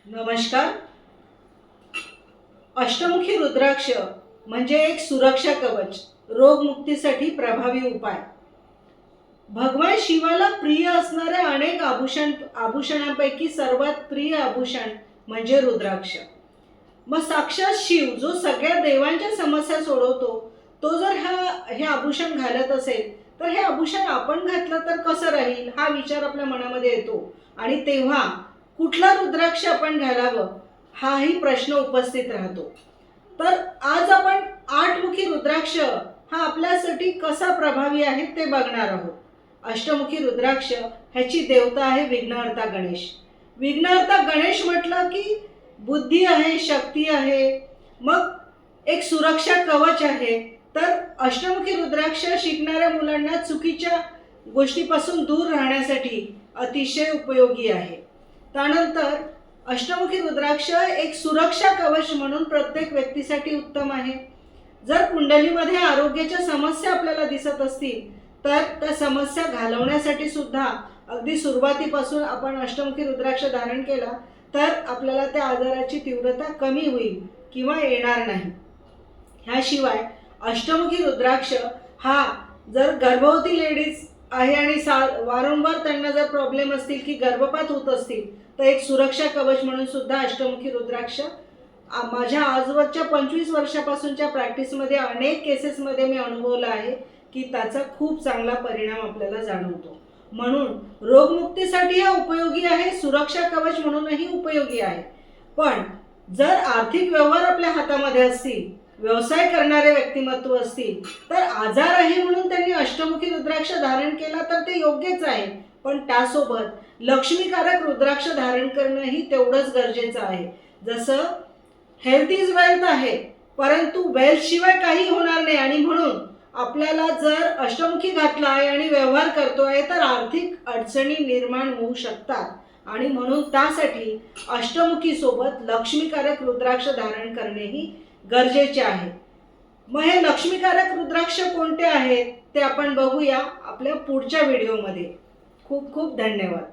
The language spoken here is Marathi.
नमस्कार. अष्टमुखी रुद्राक्ष म्हणजे एक सुरक्षा कवच, रोगमुक्तीसाठी प्रभावी उपाय. भगवान शिवाला प्रिय असणारे अनेक आभूषणांपैकी सर्वात प्रिय आभूषण म्हणजे रुद्राक्ष. मग साक्षात शिव जो सगळ्या देवांच्या समस्या सोडवतो, तो जर हे आभूषण घालत असेल तर हे आभूषण आपण घातलं तर कसं राहील हा विचार आपल्या मनामध्ये येतो. आणि तेव्हा कुठला रुद्राक्ष आपण घालावं हाही प्रश्न उपस्थित राहतो. तर आज आपण आठमुखी रुद्राक्ष हा आपल्यासाठी कसा प्रभावी आहे ते बघणार आहोत. अष्टमुखी रुद्राक्ष ह्याची देवता आहे विघ्नहर्ता गणेश. विघ्नहर्ता गणेश म्हटलं की बुद्धी आहे, शक्ती आहे, मग एक सुरक्षा कवच आहे. तर अष्टमुखी रुद्राक्ष शिकणाऱ्या मुलांना चुकीच्या गोष्टीपासून दूर राहण्यासाठी अतिशय उपयोगी आहे. त्यानंतर अष्टमुखी रुद्राक्ष एक सुरक्षा कवच म्हणून प्रत्येक व्यक्तीसाठी उत्तम आहे. जर कुंडलीमध्ये आरोग्याच्या समस्या आपल्याला दिसत असतील तर त्या समस्या घालवण्यासाठी सुद्धा अगदी सुरुवातीपासून आपण अष्टमुखी रुद्राक्ष धारण केला तर आपल्याला त्या आजाराची तीव्रता कमी होईल किंवा येणार नाही. ह्याशिवाय अष्टमुखी रुद्राक्ष हा जर गर्भवती लेडीज आहे आणि वारंवार त्यांना जर प्रॉब्लेम असतील की गर्भपात होत असतील तर एक सुरक्षा कवच म्हणून सुद्धा अष्टमुखी रुद्राक्ष माझ्या आजवरच्या 25 वर्षापासूनच्या प्रॅक्टिसमध्ये अनेक केसेसमध्ये मी अनुभवलं आहे की त्याचा खूप चांगला परिणाम आपल्याला जाणवतो. म्हणून रोगमुक्तीसाठी हा उपयोगी आहे, सुरक्षा कवच म्हणूनही उपयोगी आहे. पण जर आर्थिक व्यवहार आपल्या हातामध्ये असतील, व्यवसाय करणारे व्यक्तिमत्व असतील तर आजार आहे म्हणून त्यांनी अष्टमुखी रुद्राक्ष धारण केला तर ते योग्यच आहे. पण त्यासोबत लक्ष्मीकारक रुद्राक्ष धारण करणंही तेवढंच गरजेचं आहे. जसं हेल्थ इज वेल्थ आहे, परंतु वेल्थ शिवाय काही होणार नाही. आणि म्हणून आपल्याला जर अष्टमुखी घातला आहे आणि व्यवहार करतोय तर आर्थिक अडचणी निर्माण होऊ शकतात. आणि म्हणून त्यासाठी अष्टमुखी सोबत लक्ष्मीकारक रुद्राक्ष धारण करणेही गरजेचे आहे. मग हे लक्ष्मीकारक रुद्राक्ष कोणते आहेत ते आपण बघूया आपल्या पुढच्या व्हिडिओमध्ये. खूप खूप धन्यवाद.